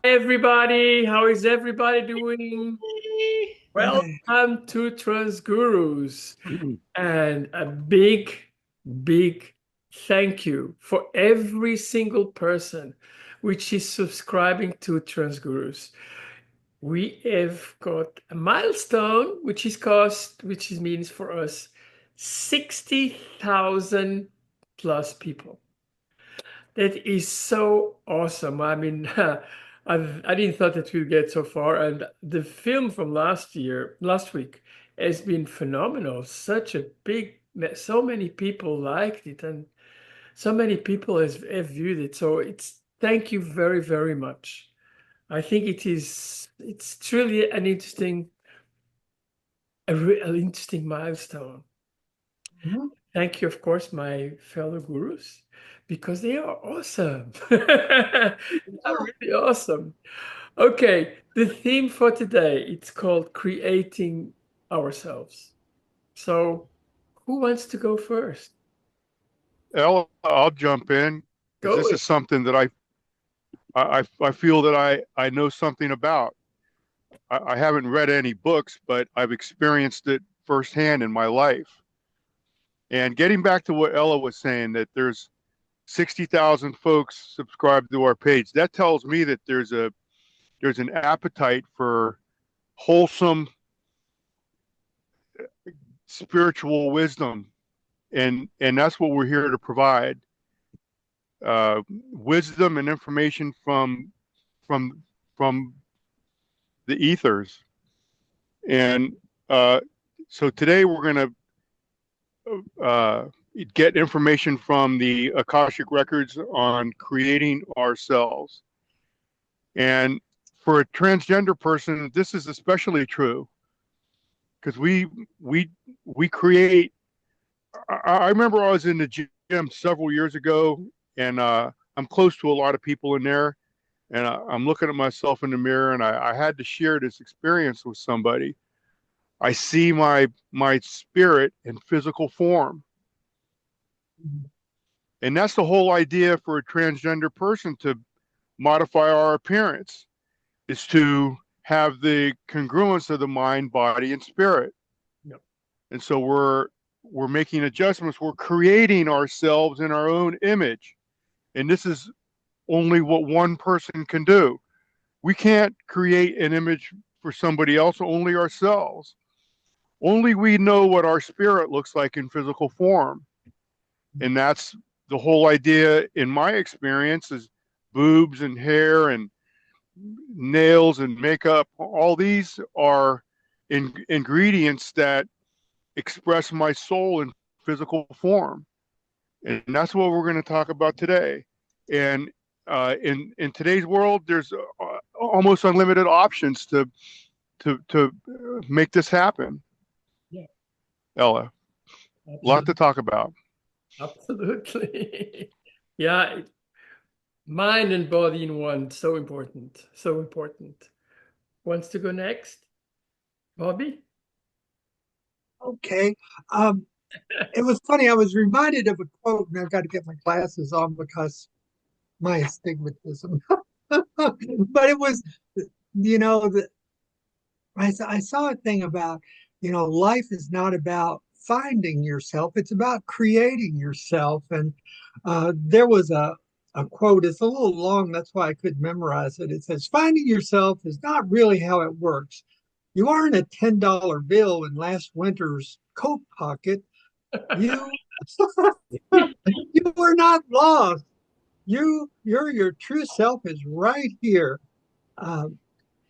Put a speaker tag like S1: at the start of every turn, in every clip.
S1: Everybody, how is everybody doing? Welcome to Transgurus, and a big thank you for every single person which is subscribing to Transgurus. We have got a milestone which means for us 60,000 plus people. That is so awesome. I mean, I didn't thought that we'd get so far. And the film from last week, has been phenomenal. So many people liked it, and so many people have viewed it. So thank you very, very much. I think it's truly an interesting milestone.
S2: Mhm.
S1: Thank you, of course, my fellow gurus, because they are awesome. They are
S2: Yeah.
S1: really awesome. Okay, the theme for today, it's called creating ourselves. So, who wants to go first?
S3: Ella, I'll jump in because
S1: Go
S3: this
S1: it.
S3: is something that I feel that I know something about. I haven't read any books, but I've experienced it firsthand in my life. And getting back to what Ella was saying, that there's 60,000 folks subscribed to our page, that tells me that there's an appetite for wholesome spiritual wisdom, and that's what we're here to provide. Wisdom and information from from the ethers. And so today we're going to get information from the Akashic records on creating ourselves. And for a transgender person, this is especially true because we we create. I remember I was in the gym several years ago, and I'm close to a lot of people in there, and I'm looking at myself in the mirror, and I had to share this experience with somebody. I see my spirit in physical form. And that's the whole idea for a transgender person to modify our appearance is to have the congruence of the mind, body, and spirit.
S1: Yep.
S3: And so we're making adjustments. We're creating ourselves in our own image. And this is only what one person can do. We can't create an image for somebody else, only ourselves. Only we know what our spirit looks like in physical form. And that's the whole idea in my experience is boobs and hair and nails and makeup. All these are ingredients that express my soul in physical form. And that's what we're going to talk about today. And in today's world, there's almost unlimited options to make this happen.
S1: Yeah,
S3: Ella, a lot to
S1: absolutely.
S3: talk about.
S1: Absolutely. Yeah, mind and body in one. So important. So important. Wants to go next? Bobby?
S2: Okay. Um, it was funny. I was reminded of a quote, and I've got to get my glasses on because my astigmatism. But it was, that I saw a thing about, life is not about finding yourself; it's about creating yourself. And there was a quote. It's a little long, that's why I couldn't memorize it. It says, "Finding yourself is not really how it works. You aren't a $10 bill in last winter's coat pocket. You you are not lost. Your true self is right here, uh,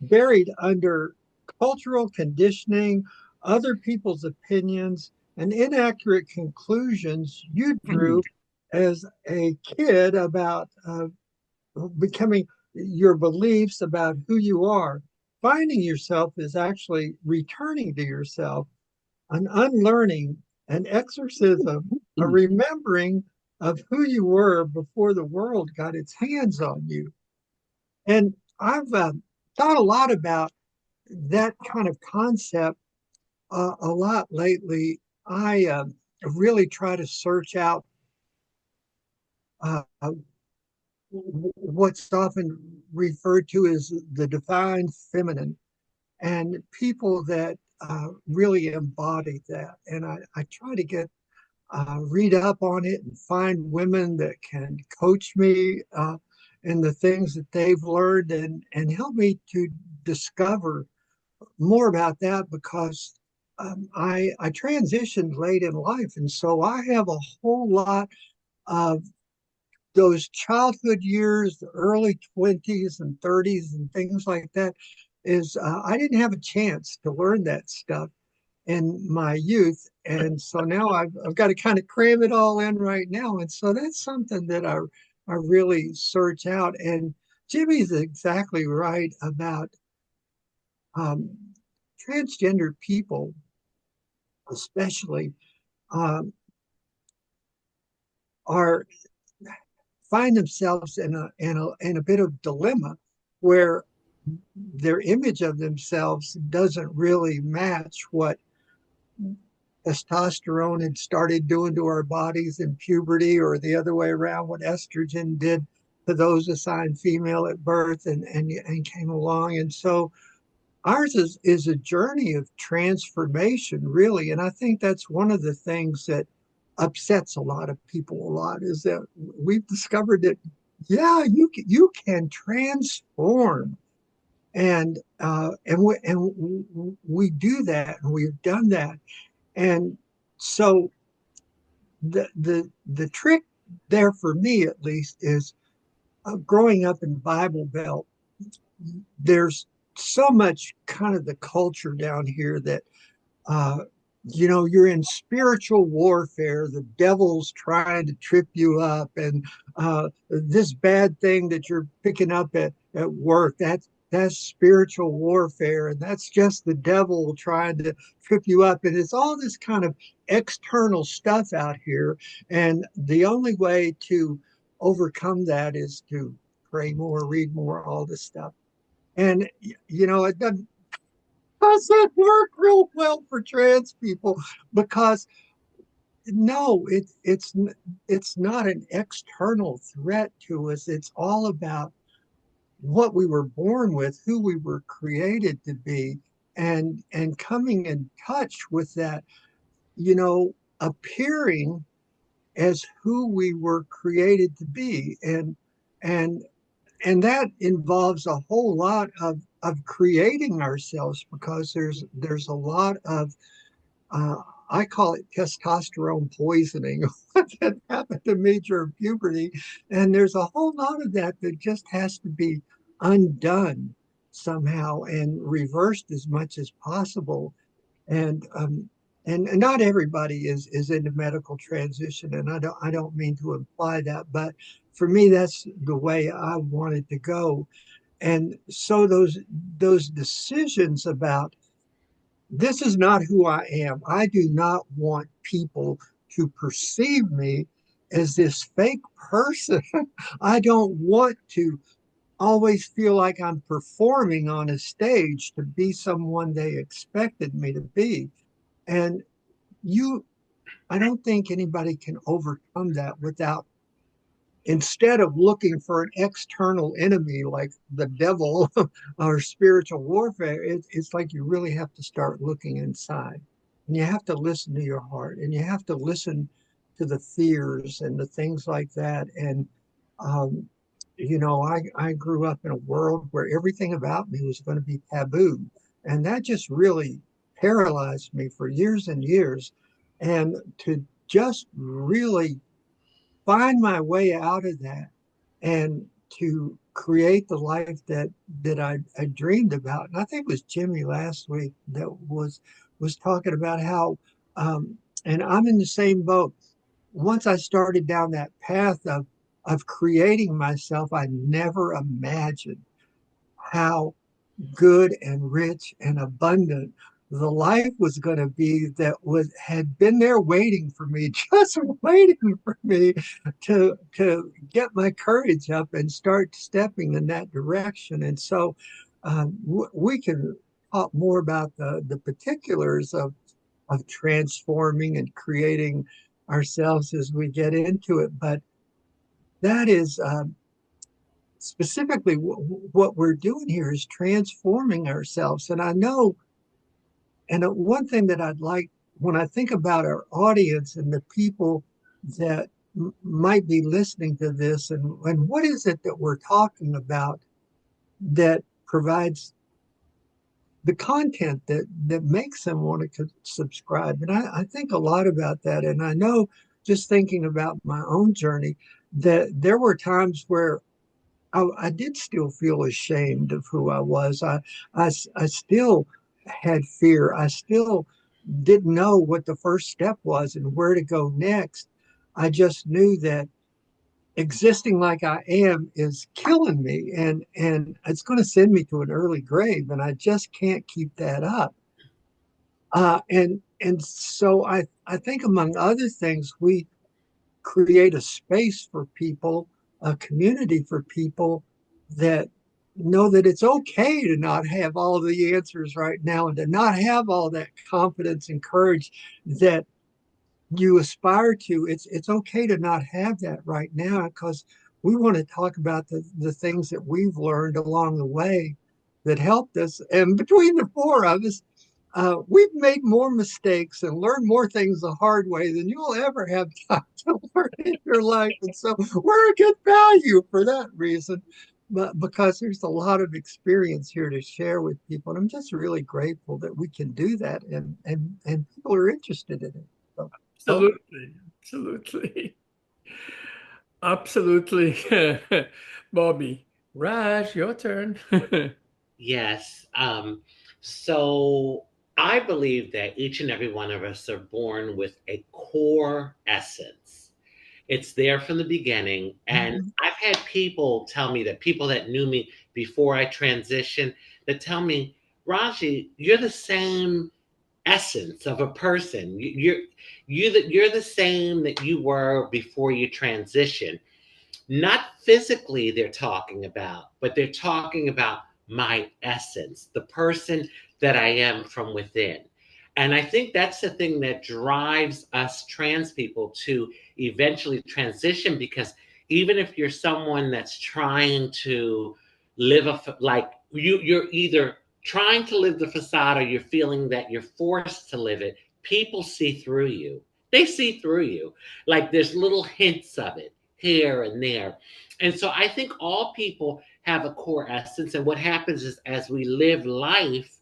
S2: buried under cultural conditioning, other people's opinions, and inaccurate conclusions you drew as a kid about becoming your beliefs about who you are. Finding yourself is actually returning to yourself, an unlearning, an exorcism, a remembering of who you were before the world got its hands on you. And I've thought a lot about that kind of concept a lot lately. I really try to search out uh, what's often referred to as the divine feminine, and people that really embody that. And I try to get read up on it and find women that can coach me in the things that they've learned and help me to discover more about that because I transitioned late in life. And so I have a whole lot of those childhood years, the early 20s and 30s and things like that. Is I didn't have a chance to learn that stuff in my youth. And so now I've got to kind of cram it all in right now. And so that's something that I really search out. And Jimmy's exactly right about um, transgender people, especially, um, are find themselves in a bit of dilemma where their image of themselves doesn't really match what testosterone had started doing to our bodies in puberty, or the other way around, what estrogen did to those assigned female at birth and came along. And so ours is a journey of transformation, really. And I think that's one of the things that upsets a lot of people a lot is that we've discovered that, yeah, you can transform. And we do that, and we've done that. And so the trick there for me at least is growing up in Bible Belt. There's so much kind of the culture down here that uh, you're in spiritual warfare. The devil's trying to trip you up, and this bad thing that you're picking up at work, that's spiritual warfare, and that's just the devil trying to trip you up. And it's all this kind of external stuff out here, and the only way to overcome that is to pray more, read more, all this stuff. And it doesn't work real well for trans people because no, it's not an external threat to us. It's all about what we were born with, who we were created to be, and coming in touch with that, appearing as who we were created to be. And and that involves a whole lot of creating ourselves because there's a lot of uh, I call it testosterone poisoning that happened to me during puberty, and there's a whole lot of that that just has to be undone somehow and reversed as much as possible. And um, and, and not everybody is into medical transition, and I don't mean to imply that, but for me that's the way I wanted to go. And so those decisions about this is not who I am. I do not want people to perceive me as this fake person. I don't want to always feel like I'm performing on a stage to be someone they expected me to be. And you, I don't think anybody can overcome that without, instead of looking for an external enemy like the devil or spiritual warfare, it's like you really have to start looking inside. And you have to listen to your heart, and you have to listen to the fears and the things like that. And, um, I grew up in a world where everything about me was going to be taboo. And that just really paralyzed me for years and years. And to just really find my way out of that and to create the life that I dreamed about. And I think it was Jimmy last week that was talking about how and I'm in the same boat. Once I started down that path of creating myself, I never imagined how good and rich and abundant the life was going to be that was had been there waiting for me, just waiting for me to get my courage up and start stepping in that direction. And so we can talk more about the particulars of transforming and creating ourselves as we get into it. But that is specifically what we're doing here is transforming ourselves. And I know, and one thing that I'd like when I think about our audience and the people that might be listening to this, and what is it that we're talking about that provides the content that makes them want to subscribe. And I think a lot about that. And I know just thinking about my own journey that there were times where I did still feel ashamed of who I was. I still had fear. I still didn't know what the first step was and where to go next. I just knew that existing like I am is killing me, and it's going to send me to an early grave, and I just can't keep that up. And so I think among other things, we create a space for people, a community for people that know that it's okay to not have all the answers right now and to not have all that confidence and courage that you aspire to. It's okay to not have that right now because we want to talk about the things that we've learned along the way that helped us. And between the four of us, we've made more mistakes and learned more things the hard way than you'll ever have time to learn in your life. And so we're a good value for that reason. But because there's a lot of experience here to share with people. And I'm just really grateful that we can do that and people are interested in it. So, oh,
S1: Absolutely. Absolutely. Absolutely. Bobby. Raj, your turn.
S4: Yes. So I believe that each and every one of us are born with a core essence. It's there from the beginning. And
S2: mhm.
S4: I've had people tell me that people that knew me before I transitioned that tell me, Raji, you're the same essence of a person. You're the same that you were before you transitioned. Not physically they're talking about, but they're talking about my essence, the person that I am from within. And I think that's the thing that drives us trans people to eventually transition, because even if you're someone that's trying to live like you're either trying to live the facade or you're feeling that you're forced to live it, people see through you. They see through you. Like there's little hints of it here and there. And so I think all people have a core essence. And what happens is as we live life,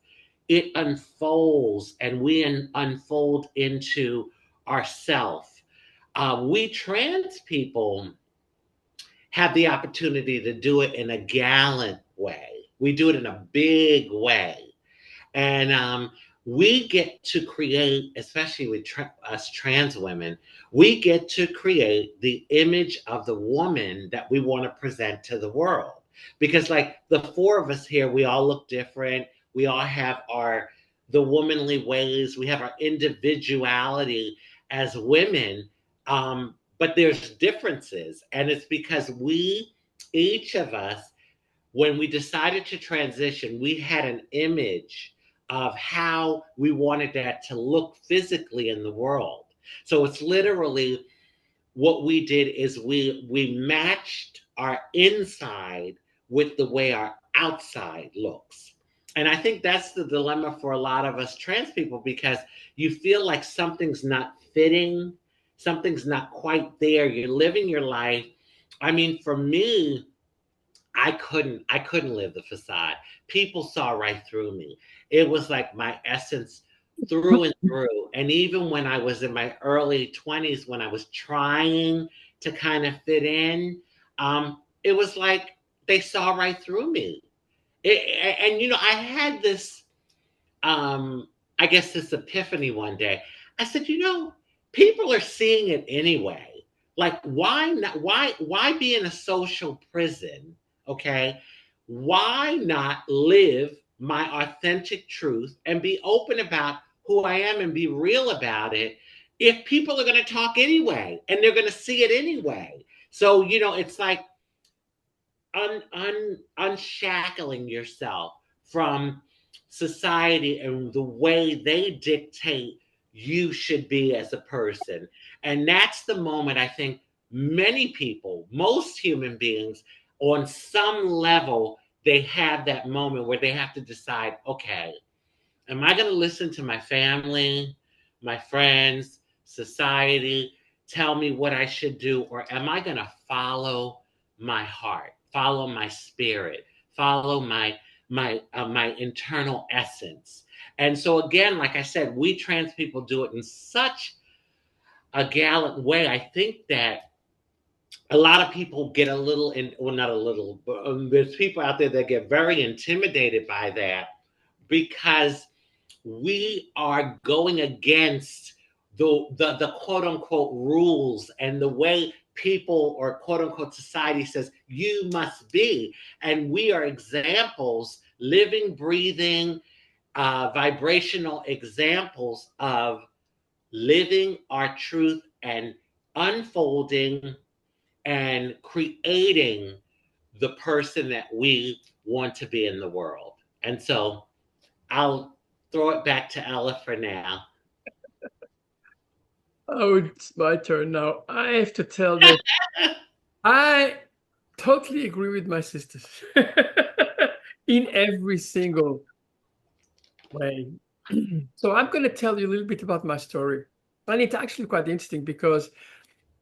S4: it unfolds and we unfold into ourself. We trans people have the opportunity to do it in a gallant way. We do it in a big way. And we get to create, especially with us trans women, we get to create the image of the woman that we want to present to the world. Because, like the four of us here, we all look different. We all have the womanly ways. We have our individuality as women, but there's differences, and it's because each of us, when we decided to transition, we had an image of how we wanted that to look physically in the world. So it's literally what we did is we matched our inside with the way our outside looks. And I think that's the dilemma for a lot of us trans people, because you feel like something's not fitting, something's not quite there. You're living your life. I mean, for me, I couldn't live the facade. People saw right through me. It was like my essence through and through. And even when I was in my early 20s, when I was trying to kind of fit in, it was like they saw right through me. And I had this I guess this epiphany one day. I said, people are seeing it anyway. Like, why not? Why be in a social prison? Okay, why not live my authentic truth and be open about who I am and be real about it? If people are going to talk anyway and they're going to see it anyway, so it's like unshackling yourself from society and the way they dictate you should be as a person. And that's the moment I think many people, most human beings, on some level, they have that moment where they have to decide, okay, am I going to listen to my family, my friends, society tell me what I should do, or am I going to follow my heart, follow my spirit, follow my internal essence? And so again, like I said, we trans people do it in such a gallant way. I think that a lot of people get a little, well, not a little, but there's people out there that get very intimidated by that because we are going against the quote unquote rules and the way people or quote unquote society says you must be. And we are examples, living, breathing, vibrational examples of living our truth and unfolding and creating the person that we want to be in the world. And so I'll throw it back to Ella for now.
S1: Oh, it's my turn now. I have to tell that I totally agree with my sisters in every single way. So I'm going to tell you a little bit about my story. And it's actually quite interesting because,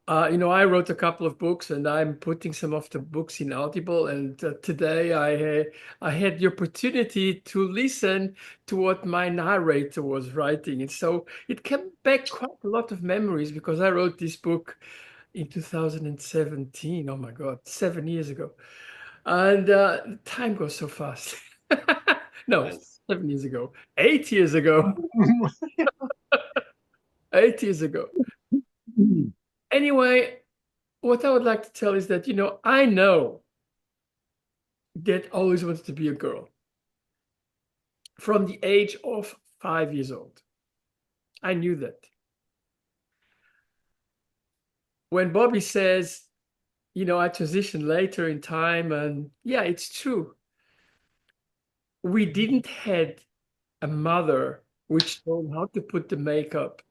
S1: I wrote a couple of books and I'm putting some of the books in Audible. And today I had the opportunity to listen to what my narrator was writing. And so it came back quite a lot of memories because I wrote this book in 2017. Oh my God, 7 years ago. And time goes so fast. No,
S4: Was
S1: 7 years ago, 8 years ago, 8 years ago. Anyway, what I would like to tell is that, I know that I always wanted to be a girl from the age of 5 years old. I knew that. When Bobby says, I transitioned later in time, and yeah, it's true. We didn't had a mother which told how to put the makeup,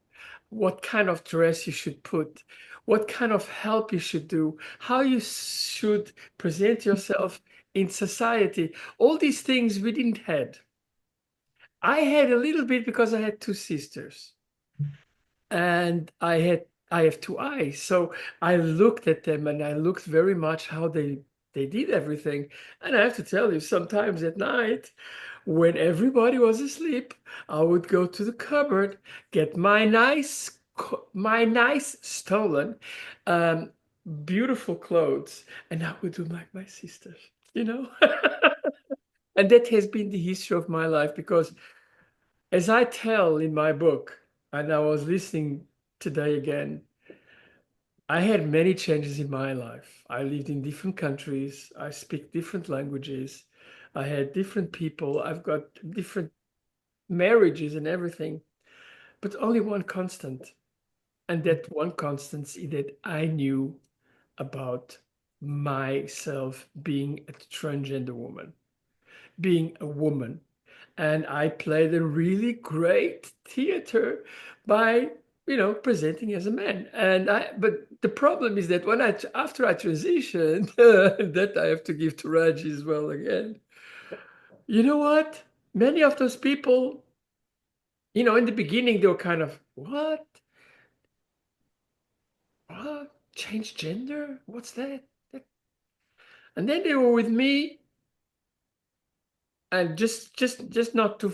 S1: what kind of dress you should put, what kind of help you should do, how you should present yourself in society. All these things we didn't had. I had a little bit because I had two sisters and I have two eyes. So I looked at them and I looked very much how they did everything. And I have to tell you, sometimes at night, when everybody was asleep, I would go to the cupboard, get my nice stolen, um, beautiful clothes, and I would do like my sisters, you know? And that has been the history of my life because as I tell in my book, and I was listening today again, I had many changes in my life. I lived in different countries. I speak different languages. I had different people. I've got different marriages and everything, but only one constant. And that one constant is that I knew about myself being a transgender woman, being a woman. And I played a really great theater by, presenting as a man. But the problem is that after I transitioned, that I have to give to Raji as well again. You know what? Many of those people, in the beginning, they were kind of, what? What? Change gender? What's that? And then they were with me and just not too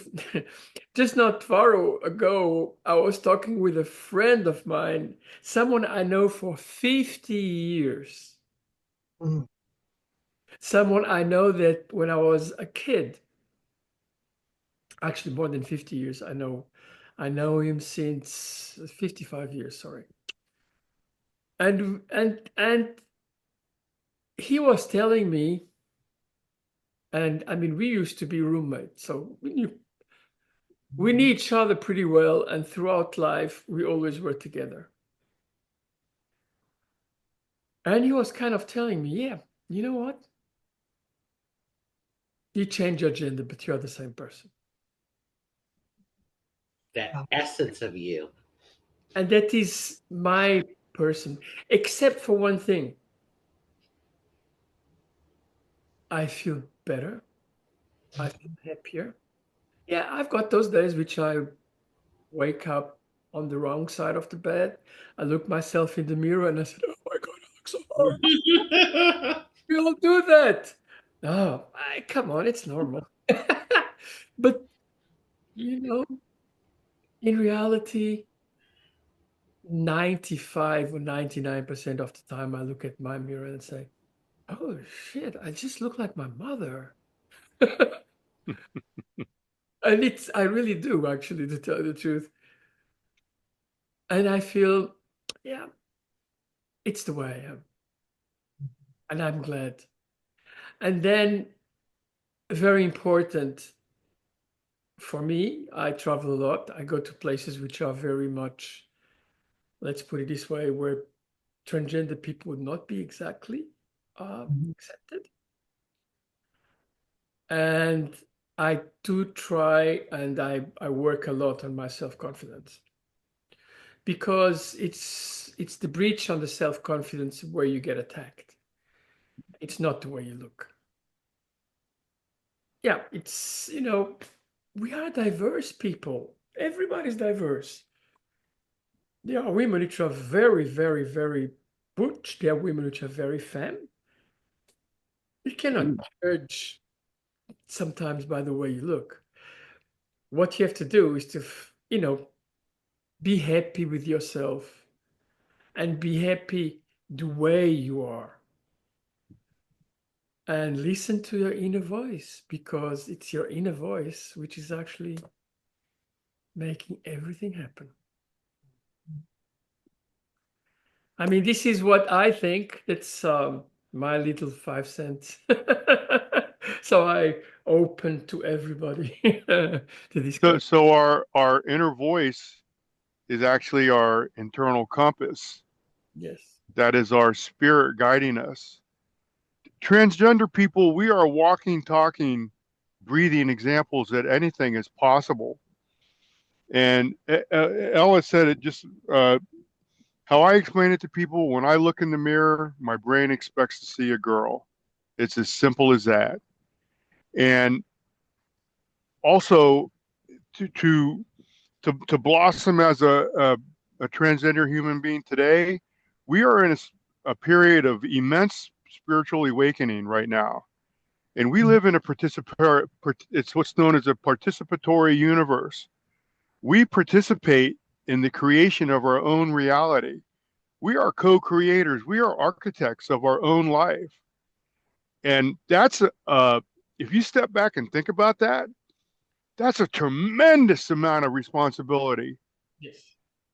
S1: just not far ago I was talking with a friend of mine, someone I know for 50 years,
S2: Mm.
S1: someone I know that when I was a kid, actually more than 50 years. I know him since 55 years, sorry. And he was telling me, and I mean we used to be roommates, so we knew each other pretty well, and throughout life, we always were together. And he was kind of telling me, yeah, you know what? You change your gender, but you're the same person.
S4: that essence of you.
S1: And that is my person, except for one thing. I feel better. I feel happier. Yeah, I've got those days which I wake up on the wrong side of the bed. I look myself in the mirror and I said, "Oh my God, I look so horrible." We all do that. Oh, come on, it's normal. But you know, in reality, 95 or 99% of the time I look at my mirror and say, "Oh shit, I just look like my mother." And I really do actually, to tell you the truth. And I feel, yeah, it's the way I am. And I'm glad. And then, very important for me, I travel a lot. I go to places which are very much, let's put it this way, where transgender people would not be exactly
S2: Mhm.
S1: accepted. And I do try and I work a lot on my self-confidence because it's the breach on the self-confidence where you get attacked. It's not the way you look. Yeah, we are diverse people. Everybody's diverse. There are women which are very, very, very butch. There are women which are very femme. You cannot judge sometimes by the way you look. What you have to do is to, be happy with yourself and be happy the way you are. And listen to your inner voice because it's your inner voice which is actually making everything happen. I mean, this is what I think. That's my little 5 cents. So I open to everybody to
S3: So,
S1: discuss.
S3: so our inner voice is actually our internal compass.
S1: Yes.
S3: That is our spirit guiding us. Transgender people, we are walking, talking, breathing examples that anything is possible. And Ella said it just how I explain it to people when I look in the mirror, my brain expects to see a girl. It's as simple as that. And also to to to blossom as a transgender human being today, we are in a period of immense spiritual awakening right now. And we live in a it's what's known as a participatory universe. We participate in the creation of our own reality. We are co-creators. We are architects of our own life. And if you step back and think about that, that's a tremendous amount of responsibility.
S1: Yes.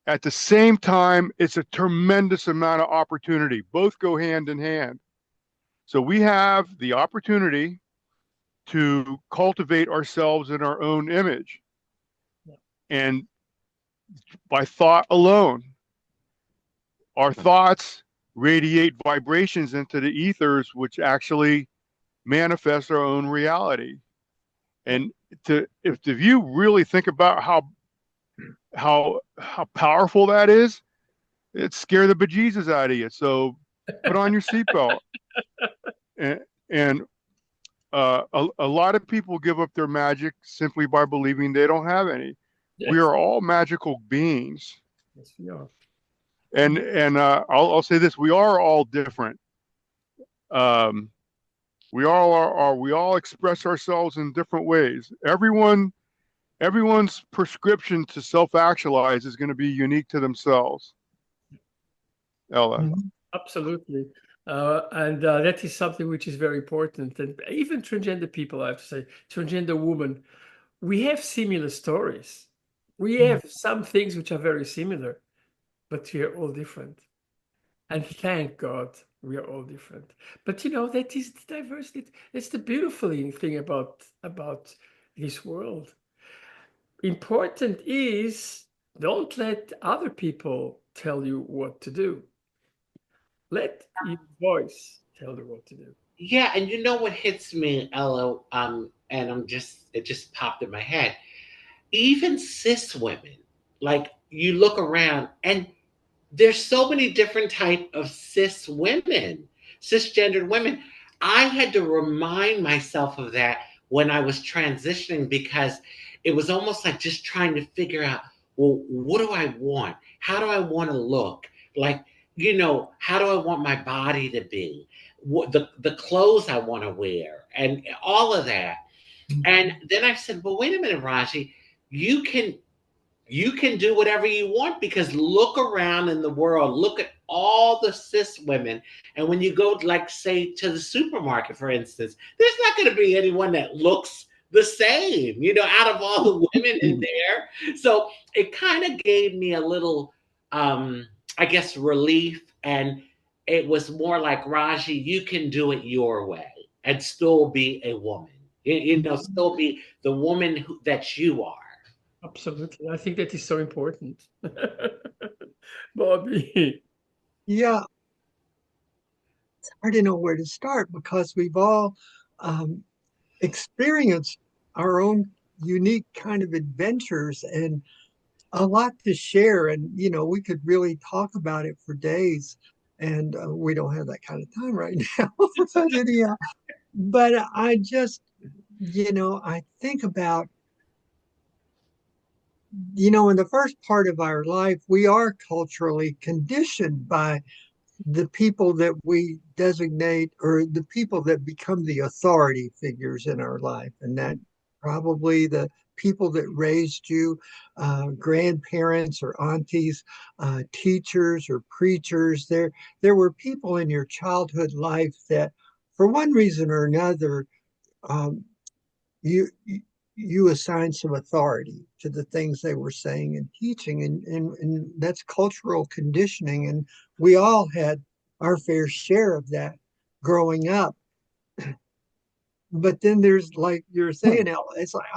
S3: At the same time, it's a tremendous amount of opportunity. Both go hand in hand. So we have the opportunity to cultivate ourselves in our own image.
S1: Yeah.
S3: And by thought alone, our thoughts radiate vibrations into the ethers, which actually manifest our own reality.
S1: Yeah.
S3: And if you really think about how powerful that is, it scare the bejesus out of you. So put on your seatbelt. And, and a lot of people give up their magic simply by believing they don't have any. We
S1: Yes.
S3: are all magical beings.
S1: Yes, we are.
S3: And I'll say this: we are all different. Um, we all express ourselves in different ways. Everyone's prescription to self-actualize is going to be unique to themselves. Ella.
S2: Mhm.
S1: Absolutely. And that is something which is very important. And even transgender people, I have to say, transgender women, we have similar stories. We have some things which are very similar, but we are all different. And thank God we are all different. But that is the diversity. It's the beautiful thing about this world. Important is don't let other people tell you what to do. Let your voice tell you what to do.
S4: Yeah, and you know what hits me, Ella, and it just popped in my head. Even cis women, like you look around and there's so many different type of cisgendered women. I had to remind myself of that when I was transitioning, because it was almost like just trying to figure out, well, what do I want? How do I want to look? Like, how do I want my body to be? What the clothes I want to wear, and all of that. And then I said, well, wait a minute, Raji, you can you can do whatever you want, because look around in the world, look at all the cis women. And when you go, like, say, to the supermarket, for instance, there's not going to be anyone that looks the same, out of all the women in there. So it kind of gave me a little, I guess, relief. And it was more like, Raji, you can do it your way and still be a woman, still be the woman that you are.
S1: Absolutely. I think that is so important. Bobby.
S2: Yeah, it's hard to know where to start because we've all um, experienced our own unique kind of adventures and a lot to share. And, we could really talk about it for days. And we don't have that kind of time right now. But anyhow, but I just, I think about, in the first part of our life, we are culturally conditioned by the people that we designate or the people that become the authority figures in our life. And that probably the people that raised you, grandparents or aunties, teachers or preachers. There were people in your childhood life that, for one reason or another, um, you you assign some authority to the things they were saying and teaching, and that's cultural conditioning, and we all had our fair share of that growing up. But then there's, like you're saying, Ella, it's like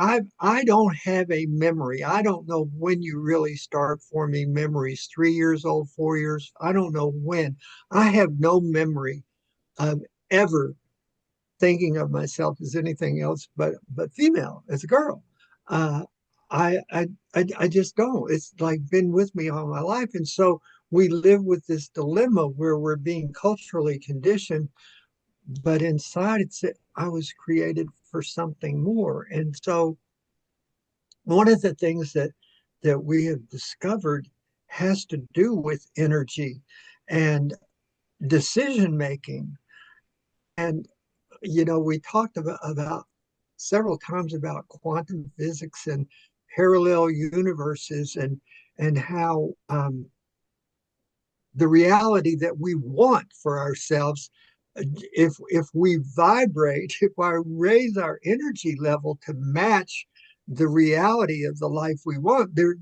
S2: I don't have a memory. I don't know when you really start forming memories. 3 years old, 4 years. I don't know when. I have no memory of ever thinking of myself as anything else but female, as a girl. Uh, I just don't. It's like been with me all my life, and so we live with this dilemma where we're being culturally conditioned, but inside I was created for something more, and so one of the things that we have discovered has to do with energy and decision making. And we talked about several times about quantum physics and parallel universes and how the reality that we want for ourselves, if we vibrate, if I raise our energy level to match the reality of the life we want, there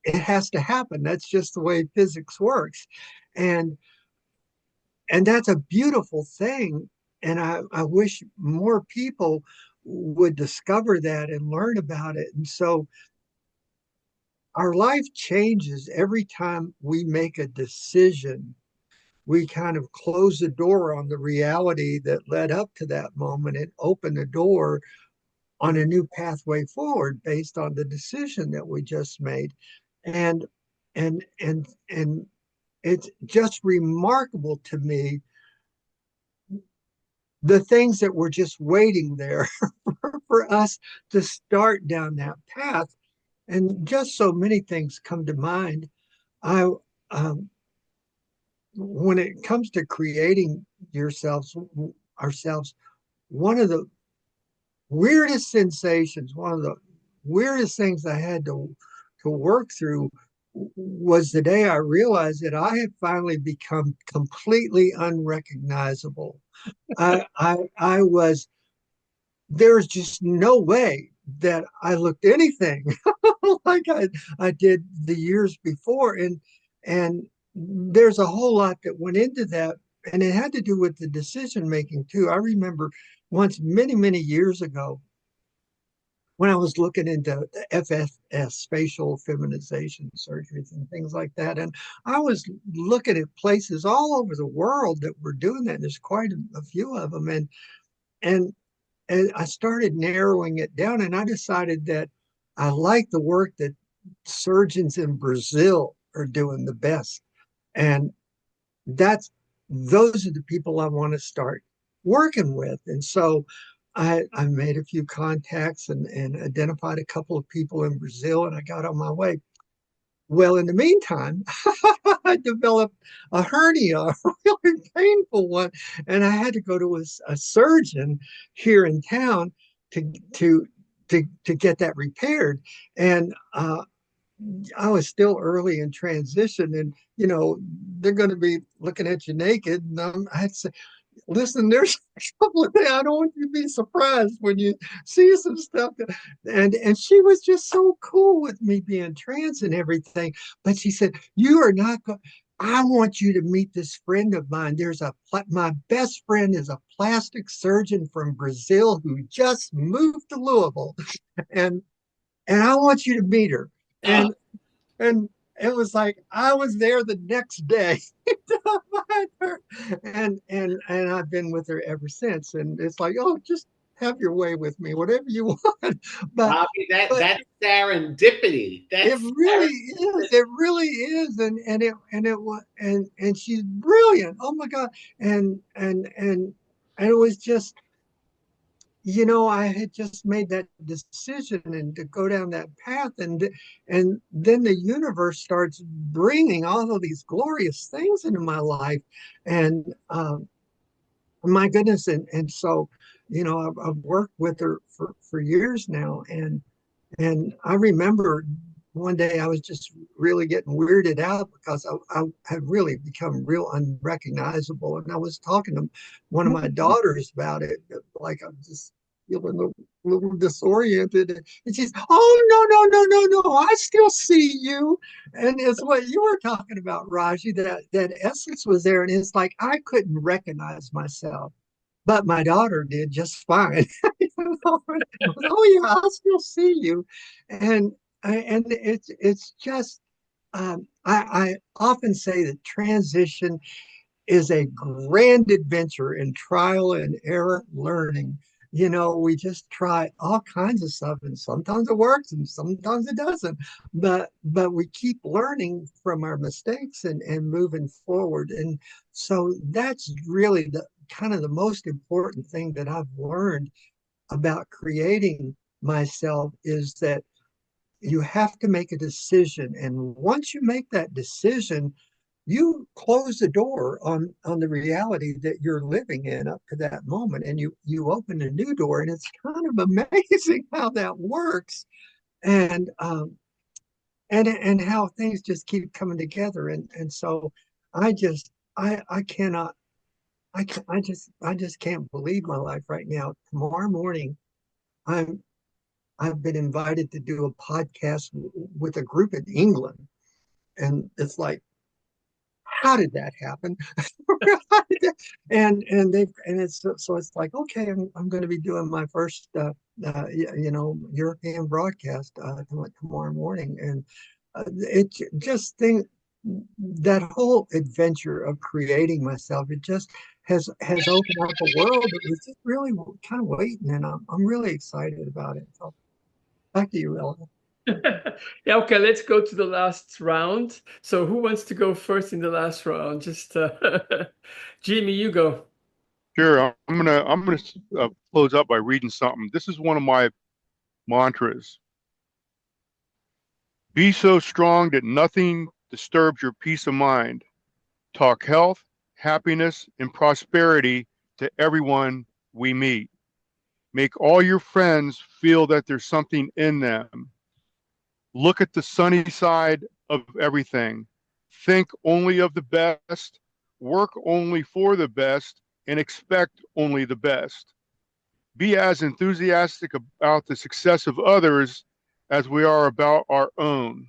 S2: it has to happen. That's just the way physics works. And and that's a beautiful thing. And I wish more people would discover that and learn about it. And so our life changes every time we make a decision. We kind of close the door on the reality that led up to that moment and open the door on a new pathway forward based on the decision that we just made. And and it's just remarkable to me the things that were just waiting there for us to start down that path. And just so many things come to mind. I, um, when it comes to creating yourselves, ourselves, one of the weirdest sensations, one of the weirdest things I had to work through was the day I realized that I had finally become completely unrecognizable. I was there's just no way that I looked anything like I did the years before. And there's a whole lot that went into that. And it had to do with the decision making too. I remember once many, many years ago when I was looking into the FFS, facial feminization surgeries and things like that. And I was looking at places all over the world that were doing that. There's quite a few of them. And and I started narrowing it down, and I decided that I like the work that surgeons in Brazil are doing the best. And that's those are the people I want to start working with. And so I made a few contacts and identified a couple of people in Brazil, and I got on my way. Well, in the meantime, I developed a hernia, a really painful one, and I had to go to a surgeon here in town to to to get that repaired. And I was still early in transition, and they're going to be looking at you naked. And I had to say, listen, there's a couple of things. I don't want you to be surprised when you see some stuff. And she was just so cool with me being trans and everything. But she said, "You are not going. I want you to meet this friend of mine. My best friend is a plastic surgeon from Brazil who just moved to Louisville, and I want you to meet her."
S4: Oh,
S2: And and it was like I was there the next day. And I've been with her ever since. And it's like, oh, just have your way with me, whatever you want. But
S4: Bobby,
S2: but
S4: that's serendipity.
S2: it
S4: That's
S2: really is. It really is. And she's brilliant. Oh my God. And it was just, I had just made that decision and to go down that path, and then the universe starts bringing all of these glorious things into my life, and my goodness, and so I've worked with her for years now, and I remember one day I was just really getting weirded out because I had really become real unrecognizable. And I was talking to one of my daughters about it, like I'm just feeling a little disoriented. And she's, "Oh, no, no, no, no, no, I still see you." And it's what you were talking about, Raji, that essence was there. And it's like I couldn't recognize myself, but my daughter did just fine. Oh yeah, I still see you, and it's just I often say that transition is a grand adventure in trial and error learning. We just try all kinds of stuff, and sometimes it works and sometimes it doesn't. But we keep learning from our mistakes and moving forward. And so that's really the kind of the most important thing that I've learned about creating myself is that you have to make a decision. And once you make that decision, you close the door on the reality that you're living in up to that moment, and you open a new door. And it's kind of amazing how that works, and and how things just keep coming together. And so I cannot I just can't believe my life right now. Tomorrow morning I'm I've been invited to do a podcast with a group in England, and it's like, how did that happen? And it's like, okay, I'm going to be doing my first European broadcast tomorrow morning, and it just think that whole adventure of creating myself, it just has opened up a world that was just really kind of waiting, and I'm really excited about it. So back to you, Ella.
S1: Yeah, okay, let's go to the last round. So who wants to go first in the last round? Just Jimmy, you go.
S3: Sure, I'm gonna close up by reading something. This is one of my mantras. Be so strong that nothing disturbs your peace of mind. Talk health, happiness, and prosperity to everyone we meet. Make all your friends feel that there's something in them. Look at the sunny side of everything. Think only of the best, work only for the best, and expect only the best. Be as enthusiastic about the success of others as we are about our own.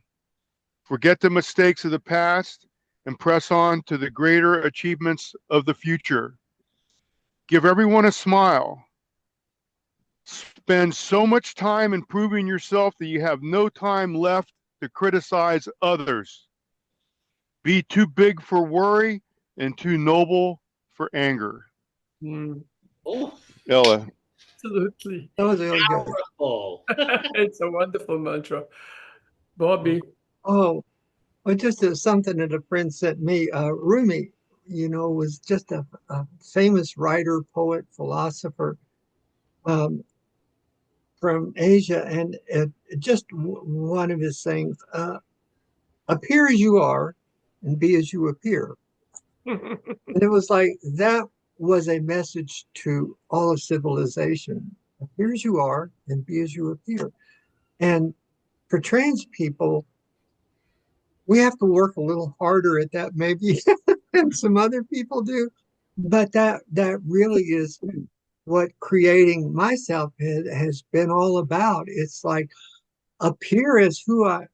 S3: Forget the mistakes of the past and press on to the greater achievements of the future. Give everyone a smile. Spend so much time improving yourself that you have no time left to criticize others. Be too big for worry and too noble for anger.
S1: Mm,
S4: oh,
S3: Ella.
S1: absolutely.
S2: That was really good.
S4: powerful.
S1: It's a wonderful mantra. Bobby.
S2: Oh, well, just something that a friend sent me, Rumi. was just a famous writer, poet, philosopher um, from Asia. And just one of his sayings, appear as you are and be as you appear. And it was like that was a message to all of civilization. Appear as you are and be as you appear. And for trans people, we have to work a little harder at that maybe than some other people do. But that really is what creating myself has been all about. It's like appear as who I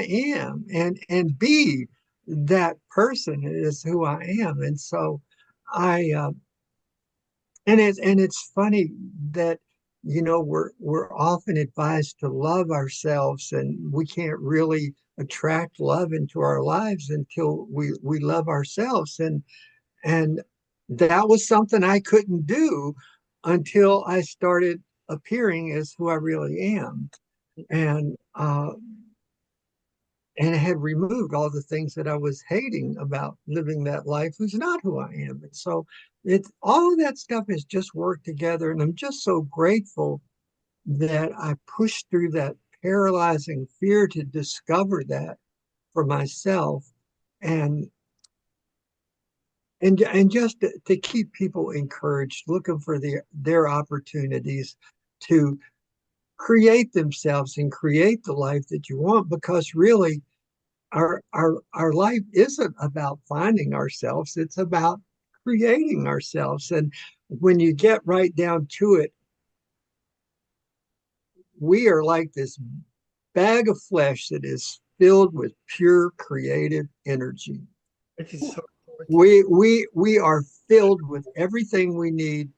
S2: am and be that person is who I am. And so I and it's funny that we're often advised to love ourselves, and we can't really attract love into our lives until we love ourselves. And that was something I couldn't do until I started appearing as who I really am. And had removed all the things that I was hating about living that life who's not who I am. And so it's all of that stuff has just worked together. And I'm just so grateful that I pushed through that paralyzing fear to discover that for myself and and just to keep people encouraged, looking for their opportunities to create themselves and create the life that you want, because really our life isn't about finding ourselves, it's about creating ourselves. And when you get right down to it, we are like this bag of flesh that is filled with pure creative energy.
S1: It is so important.
S2: We are filled with everything we need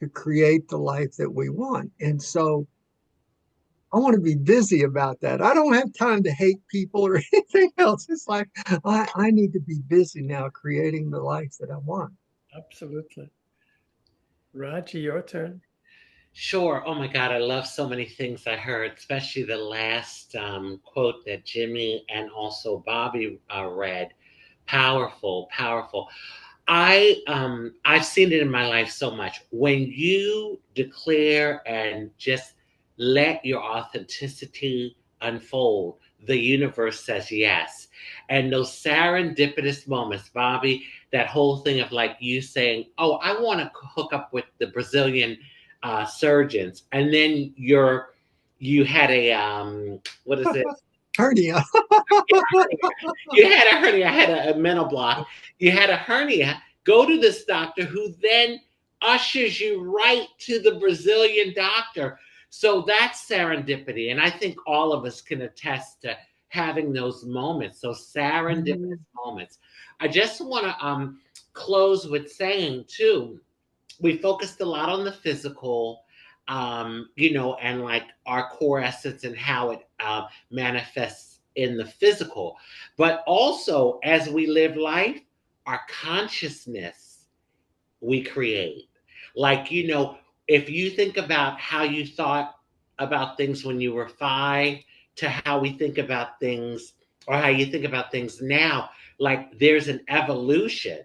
S2: to create the life that we want. And so I want to be busy about that. I don't have time to hate people or anything else. It's like I need to be busy now creating the life that I want.
S1: Absolutely. Raji, your turn.
S4: Sure. Oh my God, I love so many things I heard, especially the last quote that Jimmy and also Bobby read. Powerful, powerful. I've seen it in my life so much. When you declare and just let your authenticity unfold, the universe says yes. And those serendipitous moments, Bobby, that whole thing of like you saying, "Oh, I want to hook up with the Brazilian surgeons," and then you had a what is it?
S2: Hernia.
S4: You had a hernia, I had a mental block. You had a hernia. Go to this doctor who then ushers you right to the Brazilian doctor. So that's serendipity. And I think all of us can attest to having those moments, those serendipitous moments. I just want to close with saying, too, we focused a lot on the physical, and like our core essence and how it manifests in the physical. But also, as we live life, our consciousness we create. Like, if you think about how you thought about things when you were 5 to how we think about things or how you think about things now, like there's an evolution.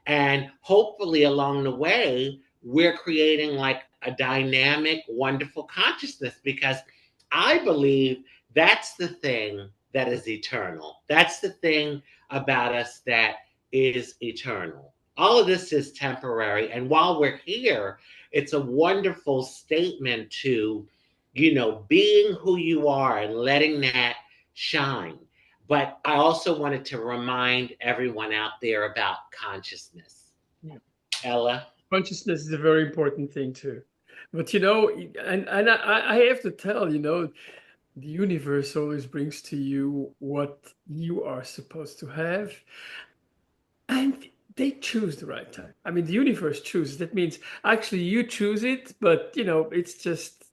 S4: And hopefully along the way, we're creating like a dynamic, wonderful consciousness because I believe that's the thing that is eternal. That's the thing about us that is eternal. All of this is temporary. And while we're here, it's a wonderful statement to, being who you are and letting that shine. But I also wanted to remind everyone out there about consciousness.
S1: Yeah.
S4: Ella?
S1: Consciousness is a very important thing too. But and I have to tell, the universe always brings to you what you are supposed to have. And they choose the right time. I mean, the universe chooses. That means actually you choose it, but it's just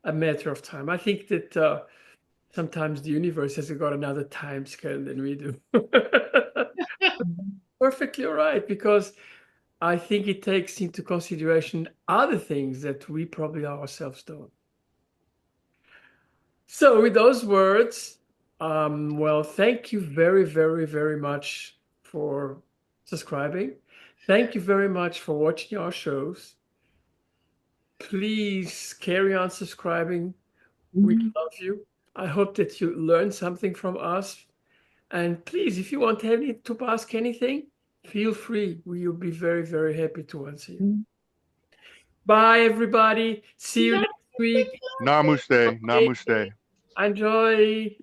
S1: a matter of time. I think that sometimes the universe has got another time scale than we do. Perfectly all right, because I think it takes into consideration other things that we probably ourselves don't. So, with those words, well, thank you very, very, very much for subscribing. Thank you very much for watching our shows. Please carry on subscribing. We love you. I hope that you learned something from us. And please, if you want to ask anything, feel free. We will be very, very happy to answer you. Bye, everybody. See you next week.
S3: Namaste. Namaste.
S1: Enjoy.